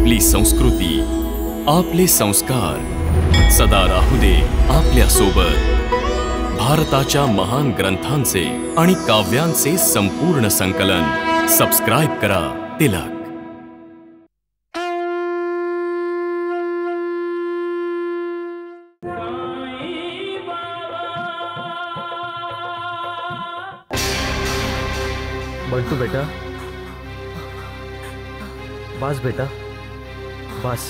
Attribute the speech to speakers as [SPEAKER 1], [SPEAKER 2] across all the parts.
[SPEAKER 1] आपली संस्कृती, आपले संस्कार सदा राहू दे आपल्या सोबत। भारताच्या महान ग्रंथांचे आणि काव्यांचे संपूर्ण संकलन सबस्क्राइब करा तिलक।
[SPEAKER 2] बंटू बेटा, बस बेटा बस।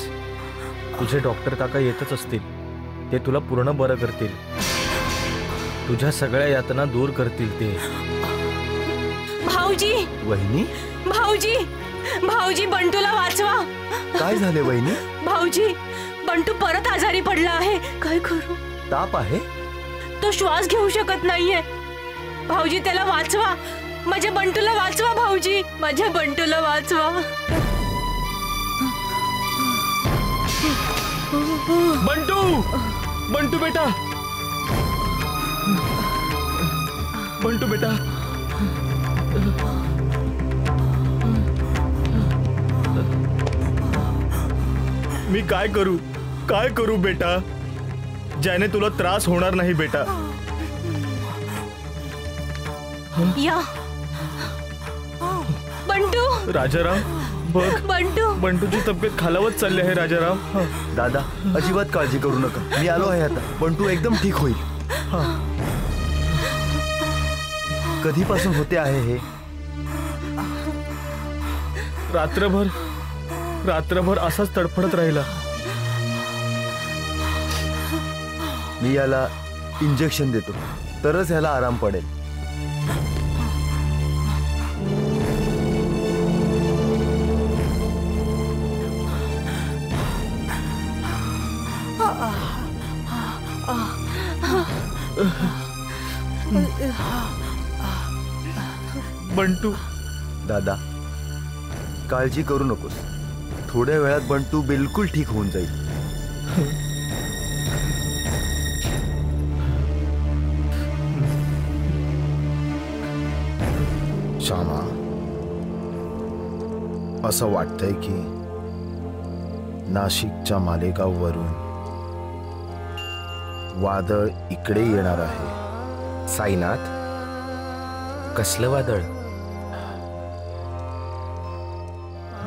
[SPEAKER 2] तुझे डॉक्टर काका येतच असतील, ते तुला पूर्ण बरं करतील, तुझ्या सगळ्या यातना दूर करतील ते।
[SPEAKER 3] भाऊजी,
[SPEAKER 4] वहिनी,
[SPEAKER 3] भाऊजी, भाऊजी बंटूला वाचवा।
[SPEAKER 4] काय झाले वहिनी?
[SPEAKER 3] भाऊजी, बंटू परत आजारी पडला आहे, काय करू?
[SPEAKER 4] ताप आहे?
[SPEAKER 3] तो श्वास घेऊ शकत नाहीये। भाऊजी त्याला वाचवा, माझ्या बंटूला वाचवा भाऊजी, माझ्या बंटूला वाचवा।
[SPEAKER 2] बंटू, बंटू बेटा, बंटू बेटा, मी काय करू बेटा, ज्याने तुला त्रास होणार नाही बेटा।
[SPEAKER 3] या बंटू,
[SPEAKER 2] राजाराम बघ,
[SPEAKER 3] बंटू,
[SPEAKER 2] बंटूची तब्येत खालावत चालली आहे राजाराम।
[SPEAKER 4] दादा, अजिबात काळजी करू नका, मी आलो आहे आता, बंटू एकदम ठीक होईल। कधीपासून होते आहे हे?
[SPEAKER 2] रात्रभर असाच तडफडत राहिला।
[SPEAKER 4] मी याला इंजेक्शन देतो, तरच ह्याला आराम पडेल।
[SPEAKER 2] बंटू
[SPEAKER 4] दादा, काळजी करू नकोस, थोड्या वेळात बंटू बिलकुल ठीक होऊन जाईल। श्यामा, असं वाटतंय की नाशिकच्या मालेगाववरून वादळ इकडे येणार आहे।
[SPEAKER 5] साईनाथ, कसलं वादळ?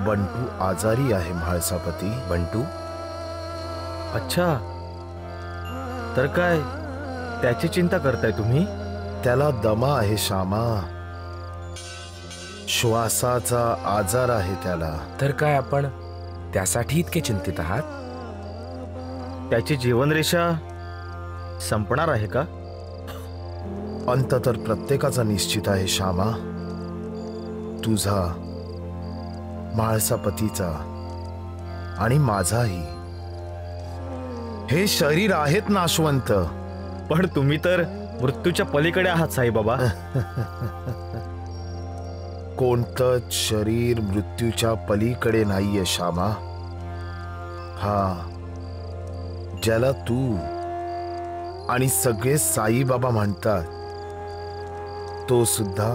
[SPEAKER 4] बंटू आजारी आहे म्हाळसापती।
[SPEAKER 5] बंटू?
[SPEAKER 2] अच्छा, तर काय त्याची चिंता करताय तुम्ही?
[SPEAKER 4] त्याला दमा आहे श्यामा, श्वासाचा आजार आहे त्याला।
[SPEAKER 5] तर काय आपण त्यासाठी इतके चिंतित आहात?
[SPEAKER 2] त्याची जीवनरेषा संपणार आहे का?
[SPEAKER 4] अंत तर प्रत्येकाचा निश्चित आहे श्यामा, तुझा, म्हाळसापतीचा आणि माझाही। हे शरीर आहेत नाशवंत,
[SPEAKER 2] पण तुम्ही तर मृत्यूच्या पलीकडे आहात साईबाबा।
[SPEAKER 4] कोणतंच शरीर मृत्यूच्या पलीकडे नाहीये श्यामा। हा, ज्याला तू आणि सगळे साईबाबा म्हणतात, तो सुद्धा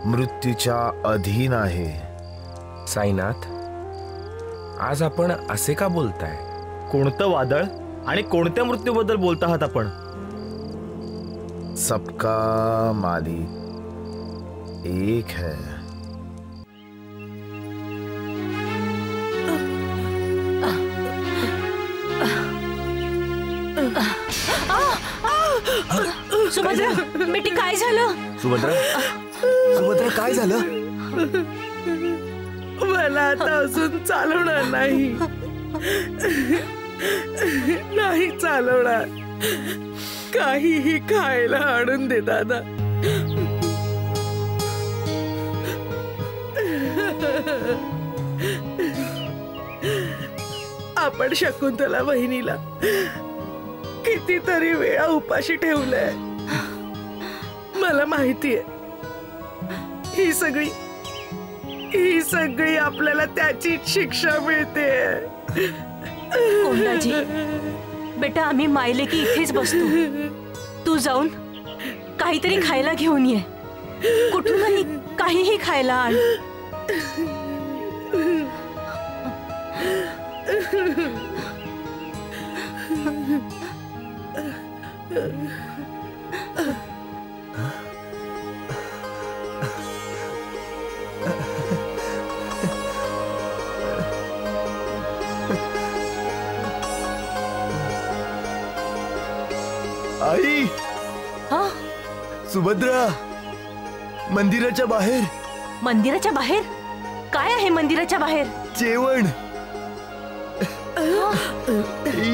[SPEAKER 4] मृत्यूच्या अधीन आहे।
[SPEAKER 5] साईनाथ, आज आपण असे का बोलताय?
[SPEAKER 2] कोणतं वादळ आणि कोणत्या मृत्यूबद्दल बोलत आहात आपण?
[SPEAKER 4] सबका मालिक एक है।
[SPEAKER 3] सुभद्रा बेटी, काय झालं?
[SPEAKER 4] सुभद्रा, सुभद्रा काय झालं?
[SPEAKER 6] मला आता अजून चालवणार नाही, नाही चालवणार। काहीही खायला आणून दे दादा। आपण शकुंतला वहिनीला कितीतरी वेळा उपाशी ठेवलंय, मला माहितीये। ही सगळी आपल्याला त्याची शिक्षा मिळते।
[SPEAKER 3] कोंडाजी बेटा, आम्ही मायले की इथेच बसतो, तू जाऊन काहीतरी खायला घेऊन ये, कुठूनही काहीही खायला आण।
[SPEAKER 4] सुभद्रा, मंदिराच्या बाहेर.
[SPEAKER 3] मंदिराच्या बाहेर? काय आहे मंदिराच्या बाहेर?
[SPEAKER 4] जेवण.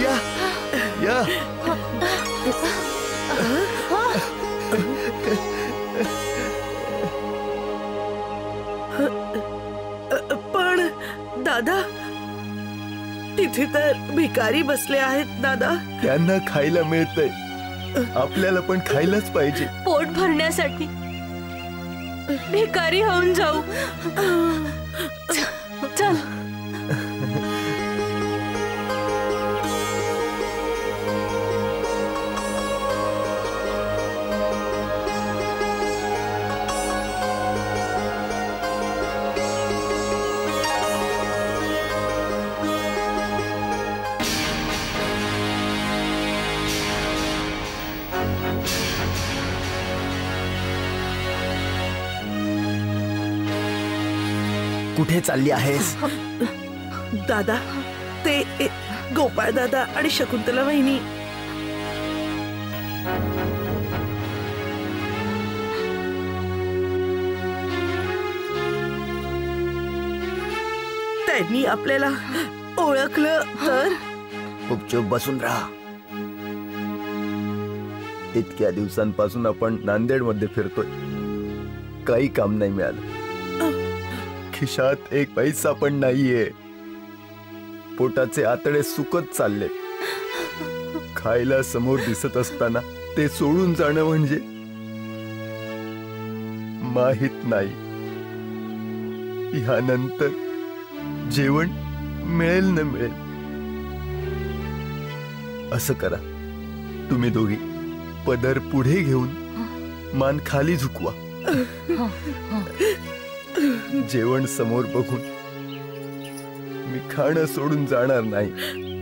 [SPEAKER 4] या या.
[SPEAKER 6] पण दादा, तिथे तर भिकारी बसले आहेत दादा.
[SPEAKER 4] त्यांना खायला मिळतंय, आपल्याला पण खायलाच पाहिजे.
[SPEAKER 3] पोट भरण्यासाठी भिकारी होऊन जाऊ. चल.
[SPEAKER 4] कुठे चालली आहेस?
[SPEAKER 6] दादा, ते गोपाळ दादा आणि शकुंतला वहिनी. त्यांनी आपल्याला ओळखलं तर?
[SPEAKER 4] गुपचूप बसून राहा. इतक्या दिवसांपासून आपण नांदेड मध्ये फिरतोय, काही काम नाही मिळालं. खिशात एक पैसा पण नाहीये. पोटाचे आतडे सुकत चालले. खायला समोर दिसत असताना ते सोडून जाणं म्हणजे माहित नाही ह्यानंतर जेवण मिळेल न मिळेल. असं करा, तुम्ही दोघी पदर पुढे घेऊन मान खाली झुकवा. जेवण समोर बघून मी खाणं सोडून जाणार नाही.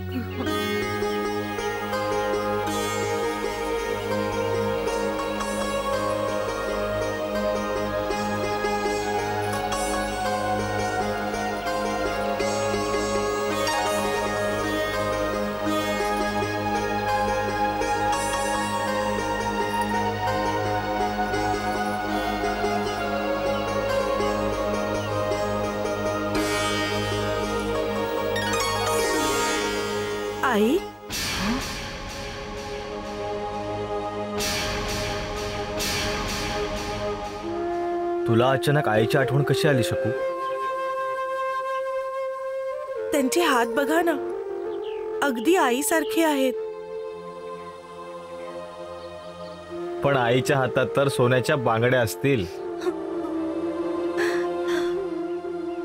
[SPEAKER 6] आई,
[SPEAKER 2] तुला अचानक आईची आठवण कशी आली शकू?
[SPEAKER 6] त्यांचे हात बघा ना, अगदी आईसारखे आहेत.
[SPEAKER 2] पण आईच्या हातात तर सोन्याच्या बांगड्या असतील.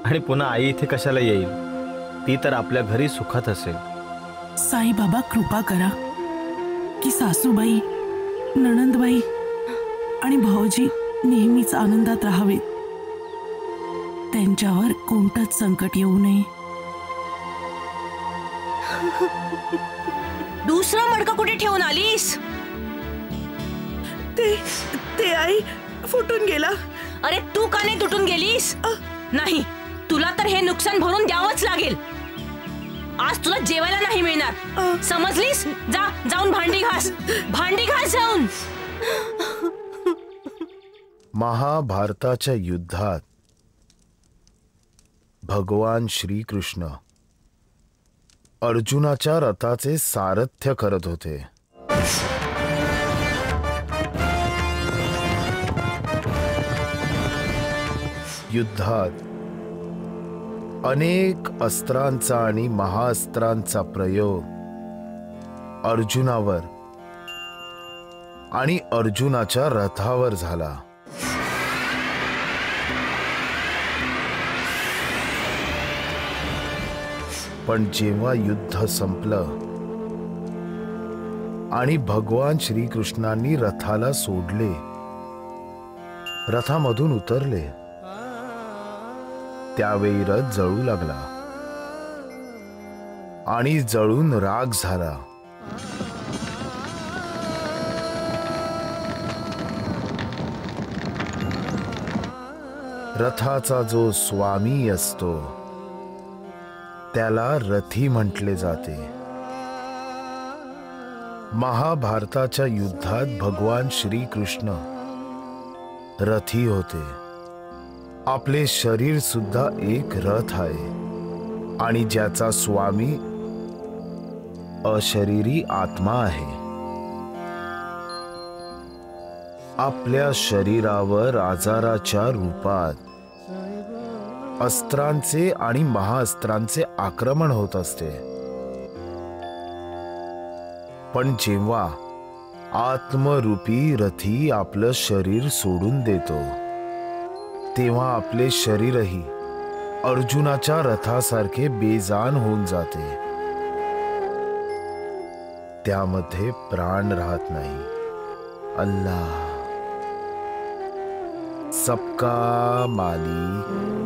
[SPEAKER 2] आणि पुन्हा आई इथे कशाला येईल? ती तर आपल्या घरी सुखात असेल.
[SPEAKER 7] साई बाबा, कृपा करा की सासूबाई, नणंदबाई आणि भाऊजी नेहमीच आनंदात राहावेत. त्यांच्यावर कोणतंच संकट येऊ नये.
[SPEAKER 3] दुसरा मडका कुठे ठेवून आलीस?
[SPEAKER 6] ते आई फुटून गेला.
[SPEAKER 3] अरे तू का नाही तुटून गेलीस? नाही, तुला तर हे नुकसान भरून द्यावंच लागेल. आज तुला जेवायला नाही मिळणार, समजलीस? जाऊन भांडी घास जाऊन.
[SPEAKER 8] महाभारताच्या युद्धात भगवान श्रीकृष्ण अर्जुनाच्या रथाचे सारथ्य करत होते. युद्धात अनेक अस्त्रांचा आणि महाअस्त्रांचा प्रयोग अर्जुनावर आणि अर्जुनाच्या रथावर झाला. पण जेव्हा युद्ध संपलं आणि भगवान श्रीकृष्णांनी रथाला सोडले, रथामधून उतरले, त्यावेळी रथ जळू लागला आणि जळून राख झाला. रथाचा जो स्वामी असतो त्याला रथी म्हटले जाते. महाभारताच्या युद्धात भगवान श्रीकृष्ण रथी होते. आपले शरीर सुद्धा एक रथ आहे आणि ज्याचा स्वामी अशरीरी आत्मा आहे. आपल्या शरीरावर आजाराच्या रूपात अस्त्रांचे आणि महाअस्त्रांचे आक्रमण होत असते. पण जेव्हा आत्मरूपी रथी आपलं शरीर सोडून देतो तेव्हा आपले शरीरही अर्जुनाच्या रथासारखे बेजान होऊन जाते. त्यामध्ये प्राण राहत नाही. अल्लाह सबका मालिक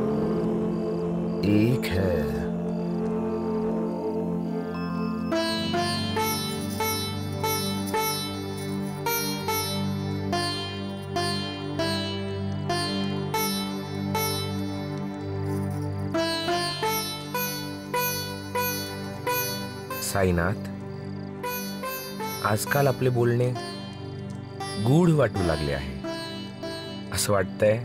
[SPEAKER 8] एक है.
[SPEAKER 5] साईनाथ, आजकाल आपले बोलणे गूढ वाटू लागले आहे. असं वाटतंय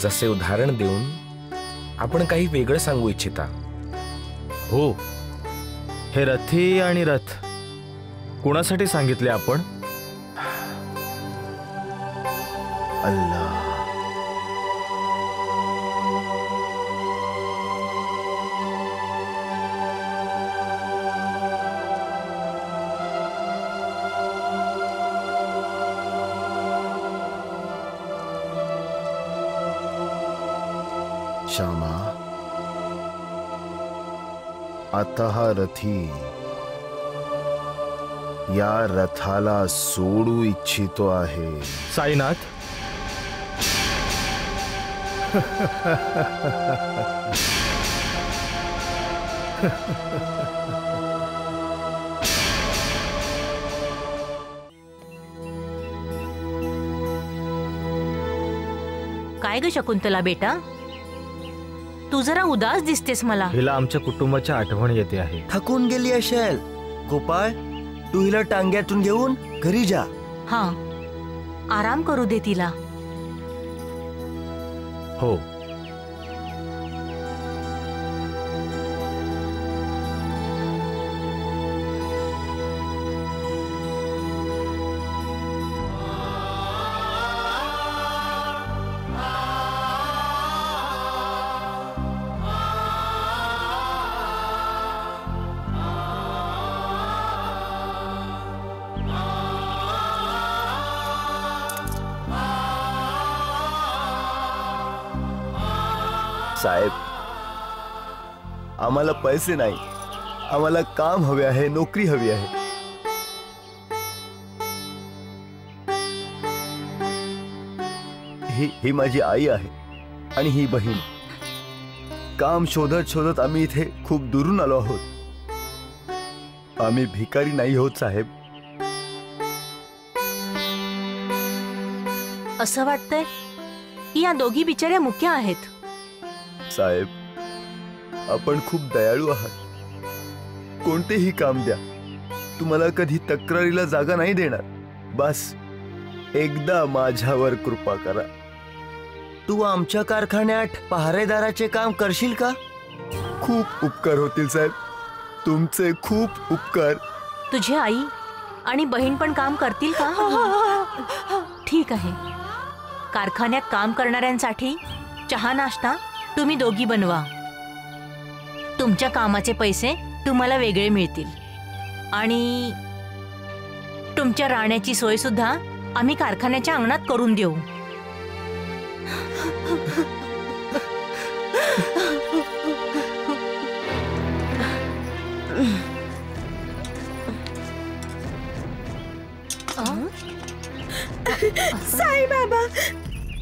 [SPEAKER 5] जसे उदाहरण देऊन आपण काही वेगळं सांगू इच्छिता.
[SPEAKER 2] हो, हे रथी आणि रथ कोणासाठी सांगितले आपण?
[SPEAKER 8] अल्लाह. श्यामा, आता हा रथी या रथाला सोडू इच्छितो आहे.
[SPEAKER 2] साईनाथ,
[SPEAKER 3] काय ग शकुंतला बेटा, तू जरा उदास दिसतेस मला.
[SPEAKER 2] हिला आमच्या कुटुंबाची आठवण येते आहे.
[SPEAKER 4] थकून गेली असेल. गोपाळ, तू हिला टांग्यातून घेऊन घरी जा.
[SPEAKER 3] हा, आराम करू दे तिला.
[SPEAKER 2] हो.
[SPEAKER 4] साहेब, आम्हाला पैसे नाही, आम्हाला काम हवे आहे, नोकरी हवी आहे. ही माझी आई आहे आणि ही बहीण. काम शोधत शोधत आम्ही इथे खूप दुरून आलो आहोत. आम्ही भिकारी नाही होत साहेब.
[SPEAKER 3] असं वाटतंय की या दोघी बिचाऱ्या मुख्य आहेत.
[SPEAKER 4] साहेब, आपण खूप दयाळू आहात. कोणतेही काम द्या, तुम्हाला कधी तक्रारीला जागा नाही देणार. बस एकदा माझ्यावर कृपा करा. तू आमच्या कारखान्यात पहारेदाराचे काम करशील का? खूप उपकार होतील साहेब, तुमचे खूप उपकार.
[SPEAKER 3] तुझी आई आणि बहीण पण काम करतील का? ठीक आहे. कारखान्यात काम करणाऱ्यांसाठी चहा नाश्ता तुम्ही दोघी बनवा. तुमच्या कामाचे पैसे तुम्हाला वेगळे मिळतील आणि तुमच्या राहण्याची सोय सुद्धा आम्ही कारखान्याच्या अंगणात करून देऊ.
[SPEAKER 6] साई बाबा,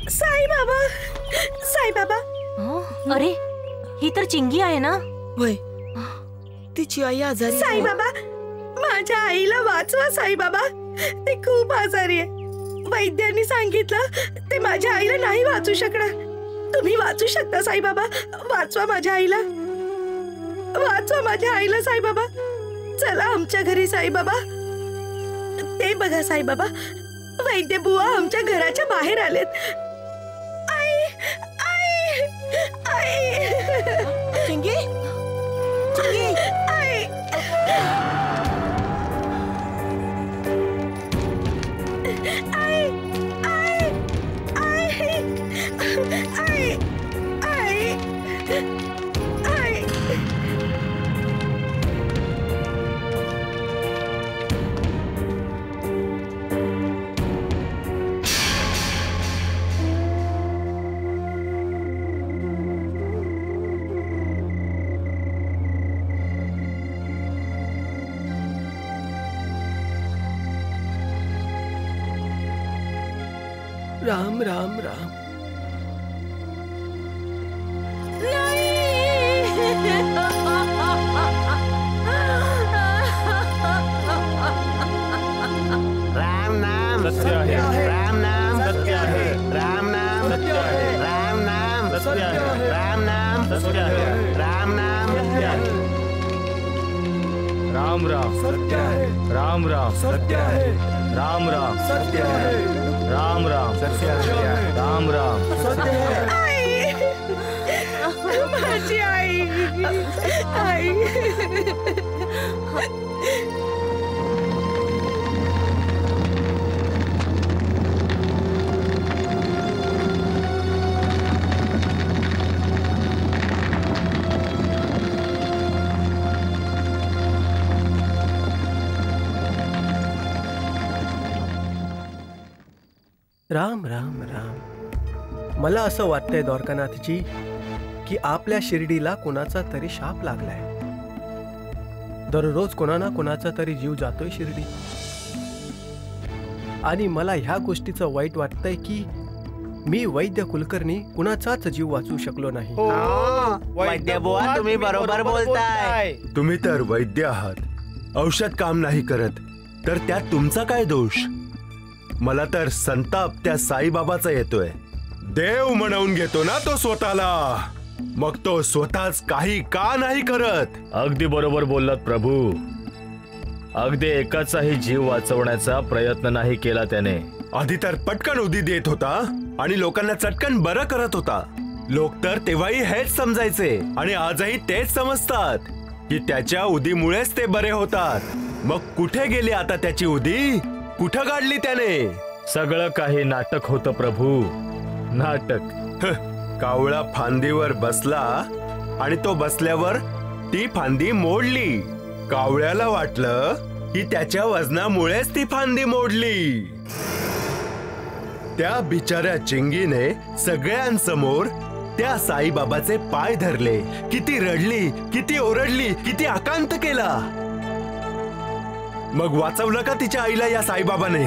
[SPEAKER 6] साई बाबा, साई बाबा.
[SPEAKER 3] अरे, ही तर चिंगी आहे ना?
[SPEAKER 6] होय, तिची आई आजारी. साई बाबा, माझ्या आईला वाचवा. साई बाबा, ती खूप आजारी आहे. वैद्यांनी सांगितलं ते माझ्या आईला नाही वाचू शकणार. तुम्ही वाचू शकता साई बाबा. वाचवा माझ्या आईला, वाचवा माझ्या आईला साई बाबा. चला आमच्या घरी साई बाबा. ते बघा साई बाबा, वैद्य बुवा आमच्या घराच्या बाहेर आलेत. आई आई आई चिंगी चिंगी आई आई आई आई आई आई
[SPEAKER 9] राम राम राम.
[SPEAKER 10] राम नाम सत्य आहे. राम नाम सत्य आहे. राम नाम सत्य आहे. राम नाम सत्य आहे. राम नाम सत्य आहे. राम नाम सत्य आहे.
[SPEAKER 2] राम राम सत्य आहे. राम राम सत्य आहे. राम राम सत्य आहे. राम राम सत्य आहे. राम राम सत्य आहे.
[SPEAKER 6] आई माझी आई आई
[SPEAKER 9] राम राम राम. मला असं वाटतंय द्वारकानाथजी की आपल्या शिर्डीला कोणाचा तरी शाप लागलाय. दररोज कोणा ना कोणाचा तरी जीव जातोय शिर्डी. आणि मला ह्या गोष्टीचं वाईट वाटतंय की मी वैद्य कुलकर्णी कुणाचाच जीव वाचवू शकलो नाही.
[SPEAKER 10] वैद्य बुवा तुम्ही बरोबर बोलताय.
[SPEAKER 4] तुम्ही तर वैद्य आहात, औषध काम नाही करत, तर त्यात तुमचा काय दोष? मला तर संताप त्या साईबाबाचा येतोय. देव म्हणवून घेतो ना तो स्वतःला, मग तो स्वतःच काही का नाही करत?
[SPEAKER 2] अगदी बरोबर बोललात प्रभू. अगदी एकाचाही जीव वाचवण्याचा प्रयत्न नाही केला त्याने.
[SPEAKER 4] आधी तर पटकन उदी देत होता आणि लोकांना चटकन बरं करत होता. लोक तर तेव्हाही हेच समजायचे आणि आजही तेच समजतात की त्याच्या उदीमुळेच ते बरे होतात. मग कुठे गेली आता त्याची उदी? कुठं काढली त्याने?
[SPEAKER 2] सगळं काही नाटक होतं प्रभू, नाटक.
[SPEAKER 4] कावळा फांदीवर बसला आणि तो बसल्यावर ती फांदी मोडली. कावळ्याला वाटलं की त्याच्या वजनामुळेच ती फांदी मोडली. त्या बिचाऱ्या चिंगीने सगळ्यांसमोर त्या साईबाबाचे पाय धरले. किती रडली, किती ओरडली, किती आकांत केला. मग वाचवलं का तिच्या आईला या साईबाबाने?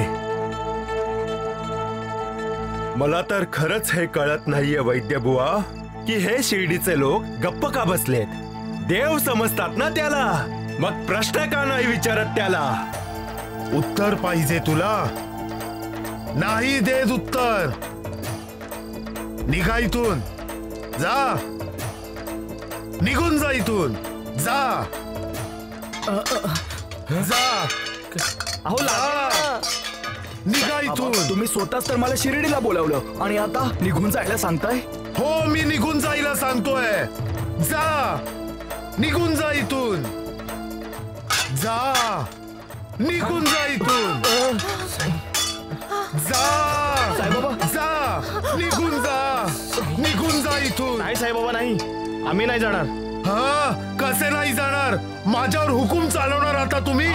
[SPEAKER 4] मला तर खरंच हे कळत नाहीये वैद्य बुवा की हे शिर्डीचे लोक गप्प का बसलेत. देव समजतात ना त्याला, मग प्रश्न का नाही विचारत त्याला?
[SPEAKER 8] उत्तर पाहिजे तुला? नाही देत उत्तर. निघा इथून, जा, निघून जा इथून, जा जा.
[SPEAKER 11] अहो
[SPEAKER 8] निघा इथून.
[SPEAKER 11] तुम्ही स्वतःच तर मला शिर्डीला बोलावलं आणि आता निघून जायला सांगताय?
[SPEAKER 8] हो, मी निघून जायला सांगतोय. जा, निघून जा इथून, जा, निघून जा इथून, जा
[SPEAKER 11] साईबाबा,
[SPEAKER 8] जा, निघून जा, निघून जा इथून.
[SPEAKER 2] नाही साईबाबा, नाही, आम्ही नाही जाणार.
[SPEAKER 8] हा, कसे नाही जाणार? माझ्यावर हुकूम चालवणार आता तुम्ही?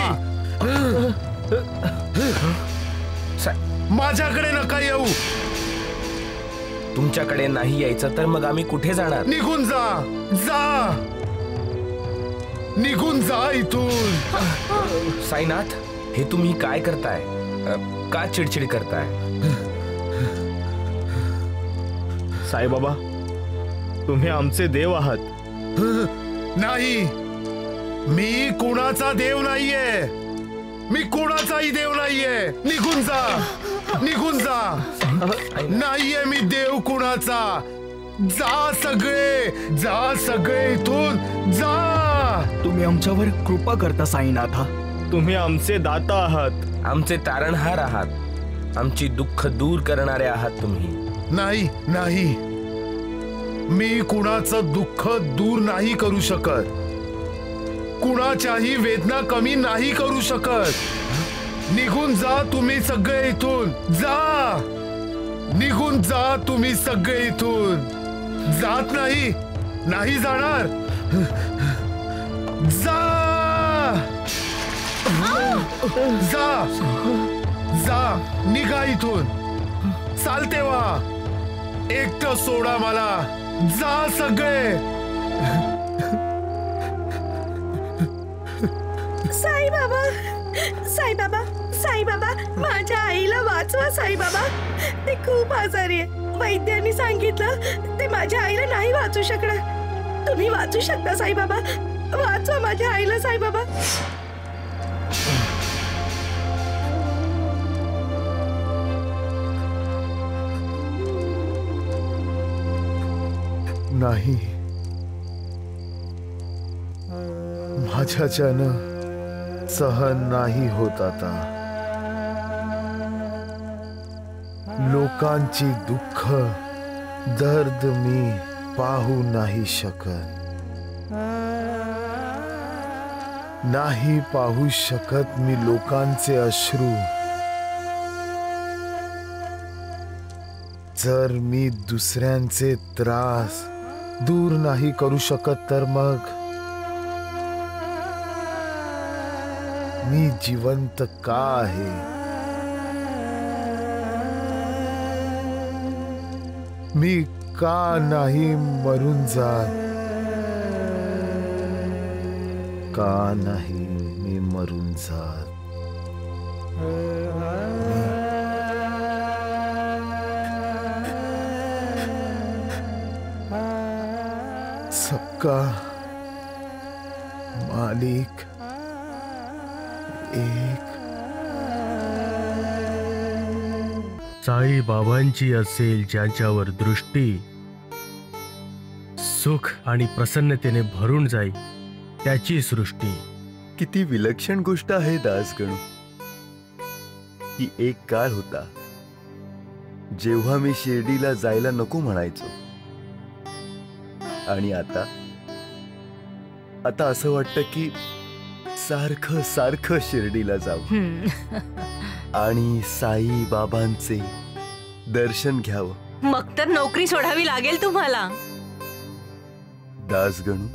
[SPEAKER 8] माझ्याकडे नका येऊ.
[SPEAKER 5] तुमच्याकडे नाही यायचं तर मग आम्ही कुठे जाणार?
[SPEAKER 8] निघून जा, जा, निघून जा इथून.
[SPEAKER 5] साईनाथ, हे तुम्ही काय करताय? का चिडचिड करताय?
[SPEAKER 2] साईबाबा, तुम्ही आमचे देव आहात.
[SPEAKER 8] नाही, मी कुणाचा देव नाहीये. मी कुणाचाही देव नाहीये. निघून जा, निघून जा. नाहीये मी देव कुणाचा. जा सगळे, जा सगळे इथून, जा.
[SPEAKER 11] तुम्ही आमच्यावर कृपा करता साईनाथा.
[SPEAKER 2] तुम्ही आमचे दाता आहात,
[SPEAKER 5] आमचे तारणहार आहात. आमची दुःख दूर करणारे आहात तुम्ही.
[SPEAKER 8] नाही नाही, मी कुणाचं दुःख दूर नाही करू शकत, कुणाच्याही वेदना कमी नाही करू शकत. निघून जा तुम्ही सगळे इथून, जा, निघून जा तुम्ही सगळे इथून. जात नाही, नाही जाणार. जा जा जा, निघा इथून. चालते वा, एकटं सोडा मला. जा सगळे.
[SPEAKER 6] साईबाबा, साईबाबा, साईबाबा, माझ्या आईला वाचवा साईबाबा. ते खूप आजारी आहे. वैद्यांनी सांगितलं ते माझ्या आईला नाही वाचू शकणार. तुम्ही वाचू शकता साईबाबा. वाचवा माझ्या आईला साईबाबा.
[SPEAKER 8] नाही, माझ्याच्यानं सहन नाही होत आता. लोकांची दुःख दर्द मी पाहू नाही शकत. नाही पाहू शकत मी लोकांचे अश्रू. जर मी दुसऱ्यांचे त्रास दूर नाही करू शकत तर मग मी जिवंत का आहे? मी का नाही मरून जात? का नाही मी मरून जात? सबका मालिक एक.
[SPEAKER 2] साई बाबांची असेल ज्यांच्यावर दृष्टी, सुख आणि प्रसन्नतेने भरून जाईल त्याची सृष्टी.
[SPEAKER 4] किती विलक्षण गोष्ट आहे दासगणू. की एक काळ होता जेव्हा मी शिर्डीला जायला नको म्हणायचो, आणि आता असं वाटतं की सारखं सारखं शिर्डीला जाऊ आणि साई बाबांचे दर्शन घ्यावं.
[SPEAKER 3] मग तर नोकरी सोडावी लागेल तुम्हाला.
[SPEAKER 4] दासगणू,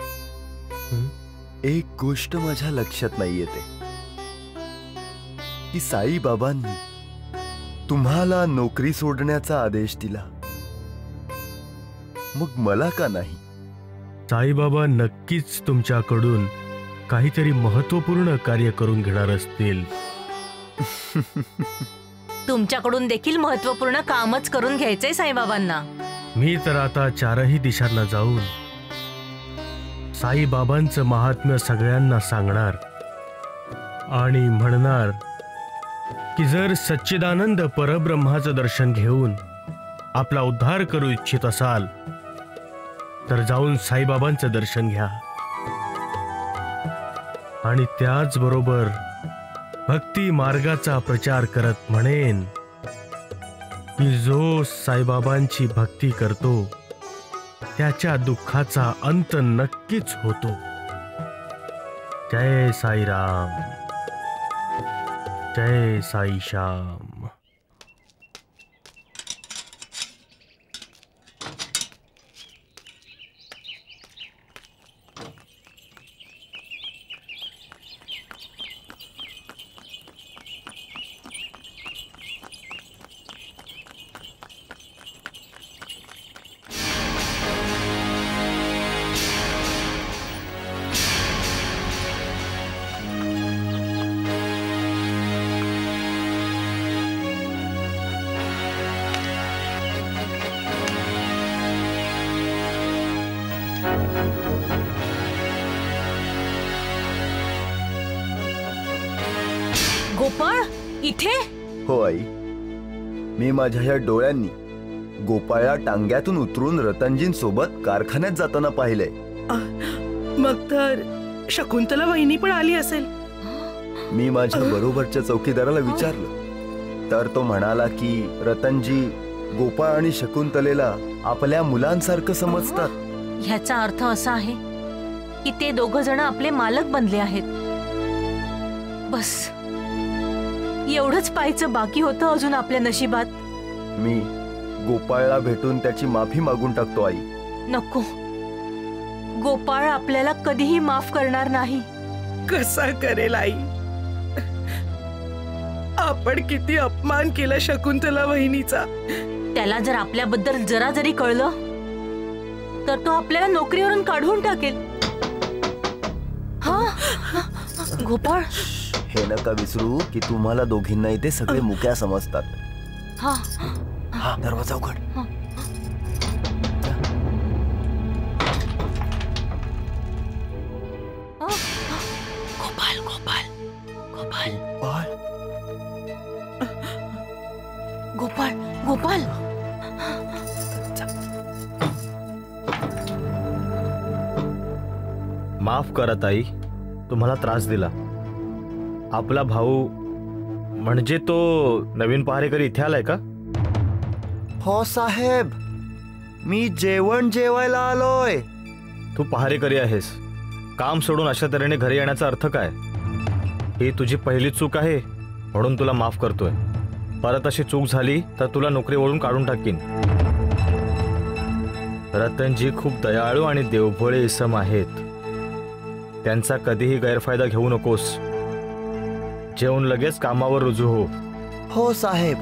[SPEAKER 4] एक गोष्ट माझ्या लक्षात नाही येते की साई बाबांनी तुम्हाला नोकरी सोडण्याचा आदेश दिला, मग मला का नाही?
[SPEAKER 2] साईबाबा नक्कीच तुमच्याकडून काहीतरी महत्वपूर्ण कार्य करून घेणार असतील.
[SPEAKER 3] तुमच्याकडून देखील महत्वपूर्ण कामच करून घ्यायचंय साईबाबांना.
[SPEAKER 2] मी तर आता चारही दिशांना जाऊन साईबाबांचं महात्म्य सगळ्यांना सांगणार आणि म्हणणार की जर सच्चिदानंद परब्रह्माचं दर्शन घेऊन आपला उद्धार करू इच्छित असाल तर जाऊन साईबाबांचं दर्शन घ्या. आणि त्याचबरोबर भक्ती मार्गाचा प्रचार करत म्हणेन की जो साईबाबांची भक्ती करतो त्याच्या दुःखाचा अंत नक्कीच होतो. जय साईराम, जय साई श्याम.
[SPEAKER 3] गोपाळ इथे?
[SPEAKER 4] हो आई, मी माझ्या या डोळ्यांनी गोपाळा टांग्यातून उतरून रतनजींसोबत कारखान्यात जाताना पाहिलंय.
[SPEAKER 6] मग तर शकुंतला वहिनी पण आली असेल.
[SPEAKER 4] मी माझ्या बरोबरच्या चौकीदाराला विचारलं तर तो म्हणाला की रतनजी गोपाळ आणि शकुंतलेला आपल्या मुलांसारखं समजतात.
[SPEAKER 3] ह्याचा अर्थ असा आहे की ते दोघ जण आपले मालक बनले आहेत. बस एवढंच पाहायचं बाकी होतं अजून आपल्या नशिबात.
[SPEAKER 4] मी गोपाळला भेटून त्याची माफी मागून टाकतो आई.
[SPEAKER 3] नको, गोपाळ आपल्याला कधीही माफ करणार नाही.
[SPEAKER 6] कसा करेल आई? आपण किती अपमान केला शकुंतला वहिनीचा.
[SPEAKER 3] त्याला जर आपल्याबद्दल जरा जरी कळलं तर तो आपल्याला नोकरीवरून काढून टाकेल. हा गोपाळ,
[SPEAKER 4] हे नका विसरू की तुम्हाला दोघींनाही ते सगळे मुक्या समजतात.
[SPEAKER 3] हा
[SPEAKER 4] हा, दरवाजा उघड.
[SPEAKER 3] गोपाळ गोपाळ गोपाळ गोपाळ गोपाळ.
[SPEAKER 2] माफ करा ताई, तुम्हाला त्रास दिला. आपला भाऊ म्हणजे तो नवीन पहारेकरी इथे आलाय का?
[SPEAKER 4] हो साहेब, मी जेवण जेवायला आलोय.
[SPEAKER 2] तू पहारेकरी आहेस, काम सोडून अशा तऱ्हेने घरी येण्याचा अर्थ काय? ही तुझी पहिली चूक आहे म्हणून तुला माफ करतोय. परत अशी चूक झाली तर तुला नोकरीवरून काढून टाकीन. रतनजी खूप दयाळू आणि देवभोळे इसम आहेत. त्यांचा कधीही गैरफायदा घेऊ नकोस. जेवून लगेच कामावर रुजू हो.
[SPEAKER 4] हो साहेब.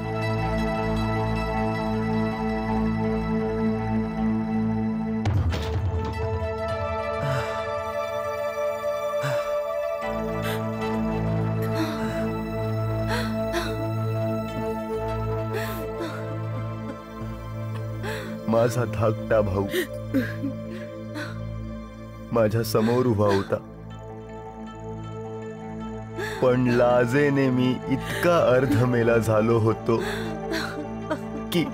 [SPEAKER 4] माझा धाकटा भाऊ माझ्या समोर उभा होता, पण लाजेने मी इतका अर्धमेला झालो होतो की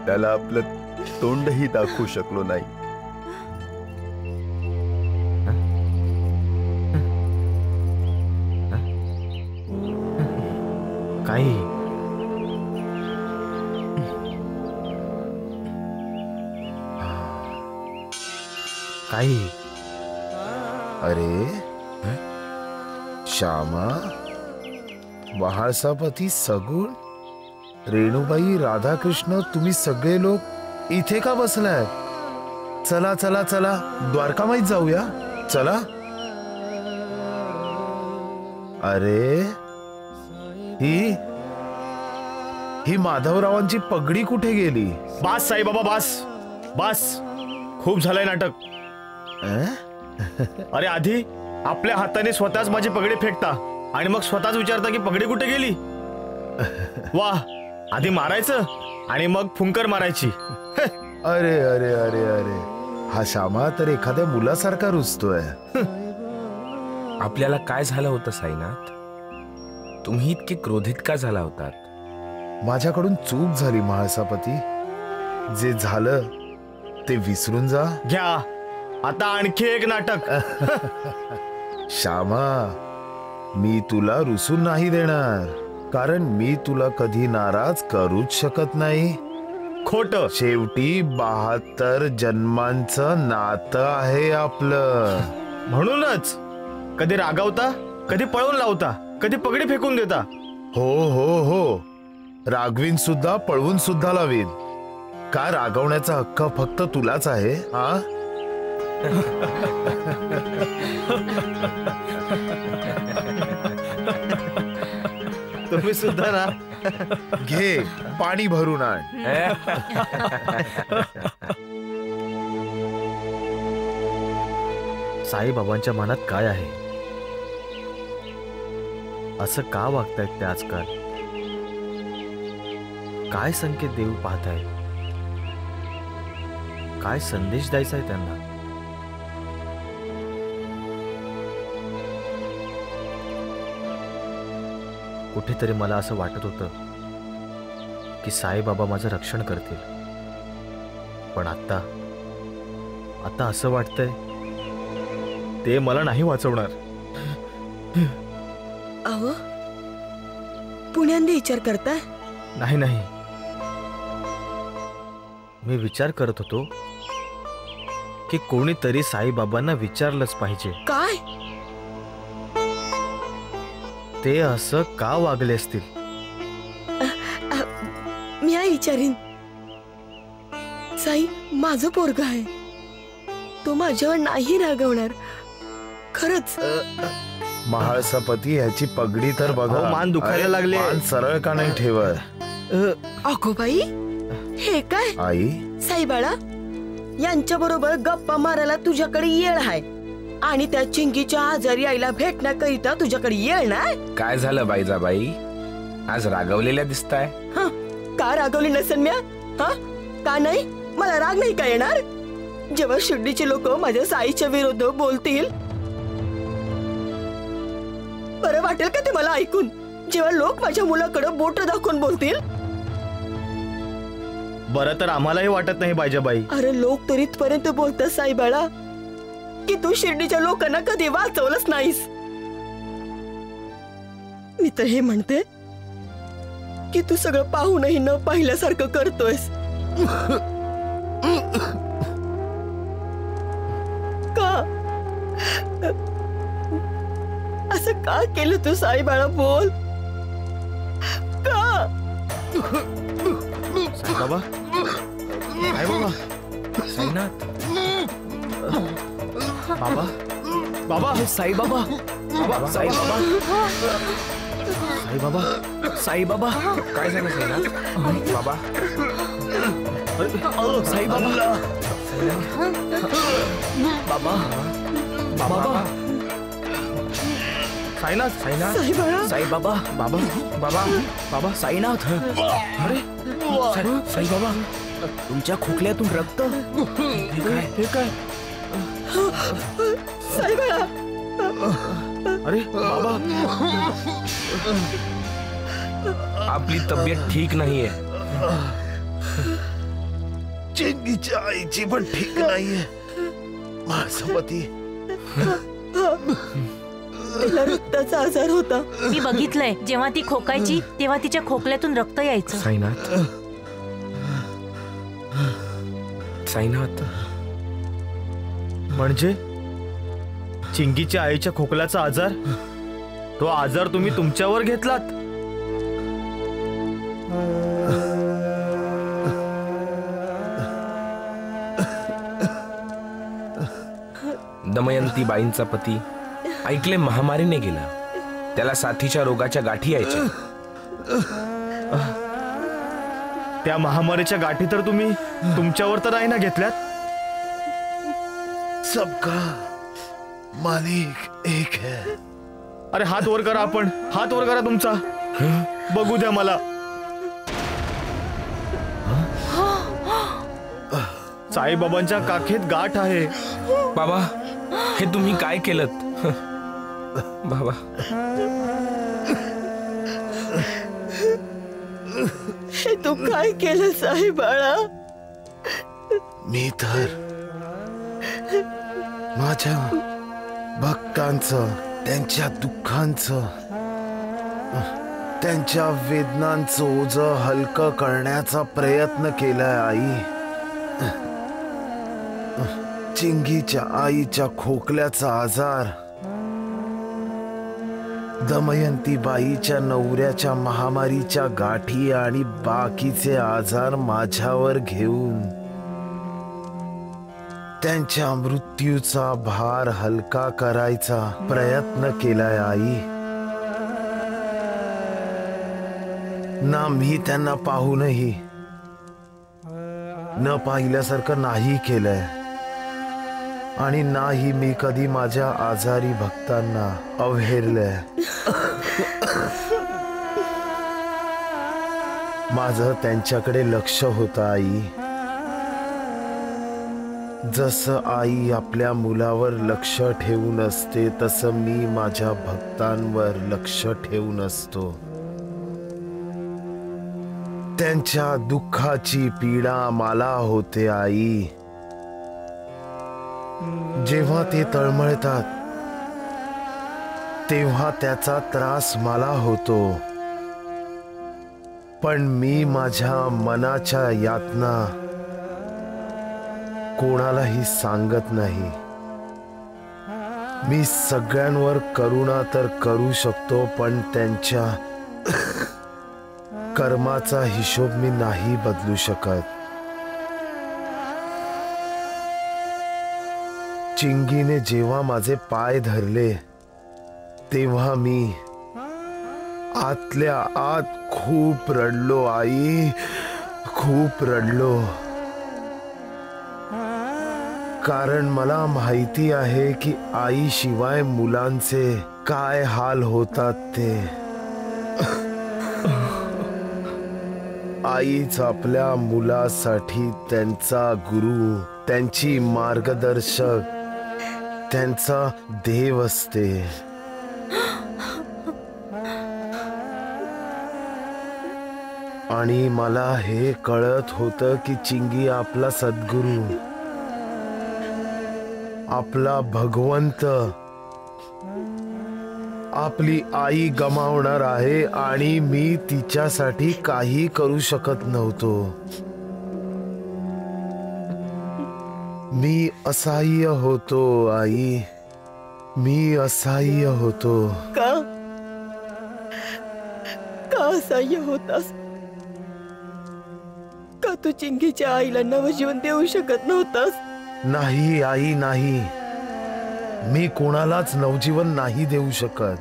[SPEAKER 4] त्याला आपलं तोंडही दाखवू शकलो नाही.
[SPEAKER 2] काही काही
[SPEAKER 8] अरे श्यामा, महाळसापती, सगुण, रेणुबाई, राधाकृष्ण, तुम्ही सगळे लोक इथे का बसलाय? चला चला चला, द्वारकामाईत जाऊया. चला. अरे ही माधवरावांची पगडी कुठे गेली?
[SPEAKER 2] बास साईबाबा, बास बास, खूप झालंय नाटक. अरे आधी आपल्या हाताने स्वतःच माझी पगडी फेकता आणि मग स्वतःच विचारता की पगडी कुठे गेली. वाह, आधी मारायचं आणि मग फुंकर मारायची.
[SPEAKER 8] अरे अरे अरे अरे, हा श्यामा तर एखाद्या मुलासारखा रुजतोय.
[SPEAKER 5] आपल्याला काय झालं होतं साईनाथ? तुम्ही इतके क्रोधित का झाला होतात?
[SPEAKER 8] माझ्याकडून चूक झाली महाळसापती. जे झालं ते विसरून जा.
[SPEAKER 2] घ्या आता आणखी एक नाटक.
[SPEAKER 8] श्यामा, मी तुला रुसून नाही देणार, कारण मी तुला कधी नाराज करूच शकत नाही.
[SPEAKER 2] खोट.
[SPEAKER 8] शेवटी 72 जन्मांचं नातं आहे आपलं.
[SPEAKER 2] म्हणूनच कधी रागावता, कधी पळून लावता, कधी पगडी फेकून देता.
[SPEAKER 8] हो हो हो, रागवीन सुद्धा, पळवून सुद्धा लावीन. का रागवण्याचा हक्क फक्त तुलाच आहे? हा,
[SPEAKER 2] तुम्ही सुद्धा ना.
[SPEAKER 8] घे पाणी भरून आण.
[SPEAKER 2] साईबाबांच्या मनात काय आहे? असं का वागतायत ते आजकाल? काय संकेत देऊ पाहताय? काय संदेश द्यायचा आहे त्यांना? कुठेतरी मला असं वाटत होतं की साईबाबा माझं रक्षण करतील, पण आता असं वाटतंय ते मला नाही वाचवणार.
[SPEAKER 6] अहो, पुण्यांदी विचार करताय?
[SPEAKER 2] नाही नाही, मी विचार करत होतो की कोणीतरी साईबाबांना विचारलंच पाहिजे,
[SPEAKER 6] काय
[SPEAKER 2] ते असं का वागले असतील.
[SPEAKER 6] मी विचारीन. साई माझं पोरग आहे, तो माझ्यावर नाही रागवणार. खरंच.
[SPEAKER 8] महाळसापती ह्याची पगडी तर बघा.
[SPEAKER 2] अहो, मान दुखायला
[SPEAKER 8] अरे,
[SPEAKER 2] लागले.
[SPEAKER 8] मान सरळ का नाही ठेवत?
[SPEAKER 6] अगो बाई, हे काय?
[SPEAKER 8] आई,
[SPEAKER 6] साई बाळा, यांच्या बरोबर गप्पा मारायला तुझ्याकडे येळ आहे आणि त्या चिंगीच्या आजारी आईला भेटण्याकरिता तुझ्याकडे येळ नाही.
[SPEAKER 5] काय झालं बाईजाबाई, आज रागवलेल्या दिसताय?
[SPEAKER 6] का रागवली नसेल म्या? का नाही? मला राग नाही का येणार? जेव्हा शिर्डीचे लोक माझ्या साईच्या विरुद्ध बोलतील, बरं वाटेल का ते मला ऐकून? जेव्हा लोक माझ्या मुलाकडे बोट दाखवून बोलतील,
[SPEAKER 2] बरं तर आम्हालाही वाटत नाही बायजाबाई.
[SPEAKER 6] अरे लोक तर इथपर्यंत बोलतात साई बाळा की तू शिर्डीच्या लोकांना कधी वाचवलंच नाहीस. मी तर हे म्हणते की तू सगळं पाहूनही न पाहिल्यासारखं करतोयस. का असं का केलं तू साई बाळा? बोल का?
[SPEAKER 2] बाबा, काय बाबा?
[SPEAKER 11] साईनाथ,
[SPEAKER 2] बाबा, बाबा,
[SPEAKER 11] साई बाबा, साई बाबा,
[SPEAKER 2] साई बाबा,
[SPEAKER 11] साई बाबा,
[SPEAKER 5] काय झालं साईनाथ? बाबा,
[SPEAKER 11] साई बाबा, बाबा, बाबा,
[SPEAKER 2] साईनाथ,
[SPEAKER 5] साईनाथ,
[SPEAKER 6] साई बाळा,
[SPEAKER 11] साई बाबा,
[SPEAKER 2] बाबा,
[SPEAKER 5] बाबा,
[SPEAKER 11] बाबा, साईनाथ,
[SPEAKER 5] अरे
[SPEAKER 11] साई बाबा, तुमच्या खोकल्यातून रक्त.
[SPEAKER 2] हे काय?
[SPEAKER 6] साई बाळा,
[SPEAKER 2] अरे बाबा,
[SPEAKER 5] आपली तब्येत ठीक नाहीये.
[SPEAKER 8] चिंगीच्या आईची पण ठीक नाहीये. महाळसापती,
[SPEAKER 6] तिला रक्ताचा आजार होता.
[SPEAKER 3] मी बघितलंय, जेव्हा ती खोकायची तेव्हा तिच्या खोकल्यातून रक्त यायचं.
[SPEAKER 5] साईनाथ, साईनाथ,
[SPEAKER 2] म्हणजे चिंगीच्या आईच्या खोकल्याचा आजार, तो आजार तुम्ही तुमच्यावर घेतलात?
[SPEAKER 5] दमयंती बाईंचा पती ऐकले महामारीने गेला. त्याला साथीच्या रोगाच्या गाठी यायच्या.
[SPEAKER 2] त्या महामारीच्या गाठी तर तुम्ही तुमच्यावर तर नाही ना घेतल्यात?
[SPEAKER 8] सबका मालिक एक है.
[SPEAKER 2] अरे हात वर करा, आपण हात वर करा तुमचा, बघू द्या मला. साईबाबांच्या काखेत गाठ आहे.
[SPEAKER 5] बाबा, हे तुम्ही काय केलंत? बाबा,
[SPEAKER 6] हे तू काय केलं साई बाळा?
[SPEAKER 8] मी तर माझ्या भक्तांचं, त्यांच्या दुःखांचं, त्यांच्या वेदनांचं ओझं हलकं करण्याचा प्रयत्न केलाय आई. चिंगीच्या आईच्या खोकल्याचा आजार, दमयंती बाईच्या नवऱ्याच्या महामारीच्या गाठी आणि बाकीचे आजार माझ्यावर घेऊन त्यांच्या मृत्यूचा भार हलका करायचा प्रयत्न केलाय आई. ना मी त्यांना पाहूनही न पाहिल्यासारखं नाही केलंय आणि नाही मी कधी माझ्या आजारी भक्तांना अवहेरलंय. माझं त्यांच्याकडे लक्ष होतं आई. जसं आई आपल्या मुलावर लक्ष ठेवून असते तसं मी माझ्या भक्तांवर लक्ष ठेवून असतो. त्यांच्या दुःखाची पीडा मला होते आई. जेव्हा ते तळमळतात तेव्हा त्याचा त्रास मला होतो. पण मी माझ्या मनाच्या यातना कोणालाही सांगत नाही. मी सगळ्यांवर करुणा तर करू शकतो, पण त्यांच्या कर्माचा हिशोब मी नाही बदलू शकत. चिंगीने जेव्हा माझे पाय धरले तेव्हा मी आतल्या आत खूप रडलो आई, खूप रडलो. कारण मला माहिती आहे की आईशिवाय मुलांचे काय हाल होतात ते. आईच आपल्या मुलासाठी त्यांचा गुरु, त्यांची मार्गदर्शक, त्यांचा देव असते. आणि मला हे कळत होतं की चिंगी आपला सद्गुरू, आपला भगवंत, आपली आई गमावणार आहे आणि मी तिच्यासाठी काही करू शकत नव्हतो. मी असहाय्य होतो आई, मी असहाय्य होतो.
[SPEAKER 6] का असहाय्य होतास? का तू चिंगीच्या आईला नवजीवन देऊ शकत नव्हतास?
[SPEAKER 8] नाही आई, नाही. मी कोणालाच नवजीवन नाही देऊ शकत,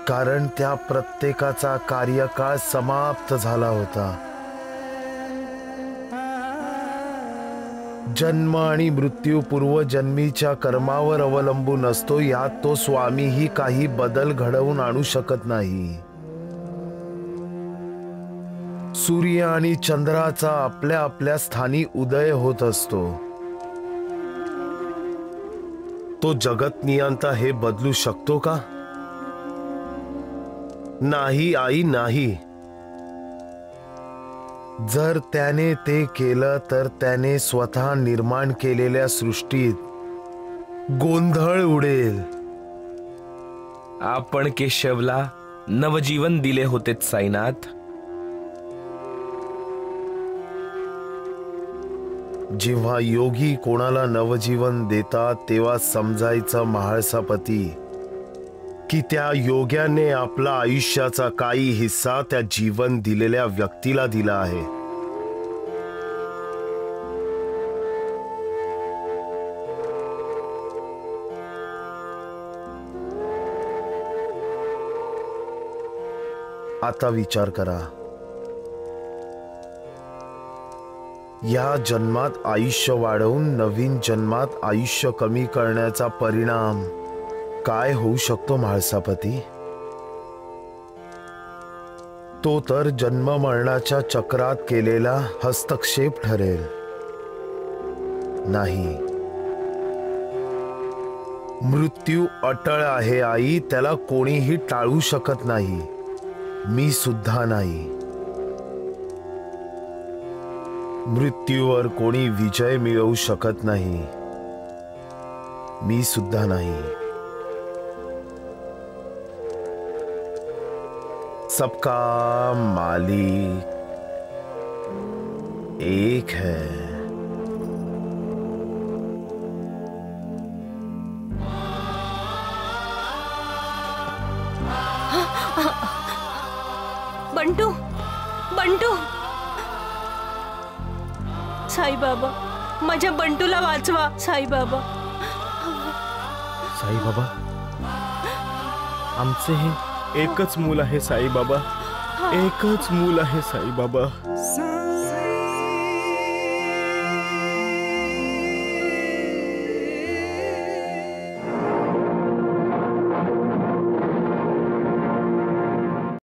[SPEAKER 8] कारण त्या प्रत्येकाचा कार्यकाळ समाप्त झाला होता. जन्म आणि मृत्यू पूर्वजन्मीच्या कर्मावर अवलंबून असतो. यात तो स्वामीही काही बदल घडवून आणू शकत नाही. सूर्य आणि चंद्राचा आपल्या आपल्या स्थानी उदय होत असतो. तो जगत नियंता हे बदलू शकतो का? नाही आई, नाही. जर त्याने ते केलं तर त्याने स्वतः निर्माण केलेल्या सृष्टीत गोंधळ उडेल.
[SPEAKER 5] आपण केशवला नवजीवन दिले होते साईनाथ.
[SPEAKER 8] जेव्हा योगी कोणाला नवजीवन देतात तेव्हा समजायचं महाळसापती की त्या योग्याने आपला आयुष्याचा काही हिस्सा त्या जीवन दिलेल्या व्यक्तीला दिला आहे. आता विचार करा, या जन्मात आयुष्य वाढवून नवीन जन्मात आयुष्य कमी करण्याचा परिणाम काय होऊ शकतो म्हाळसापती? तो तर जन्म मरणाच्या चक्रात केलेला हस्तक्षेप ठरेल. नाही, मृत्यू अटळ आहे आई, त्याला कोणीही टाळू शकत नाही. मी सुद्धा नाही. मृत्यूवर कोणी विजय मिळवू शकत नाही. मी सुद्धा नाही. सबका मालिक एक है.
[SPEAKER 3] बंटू, बंटू, साईबाबा, माझ्या बंटूला वाचवा. साईबाबा,
[SPEAKER 2] साईबाबा, आमचे हे एकच मूल आहे साईबाबा, एकच मूल आहे साईबाबा.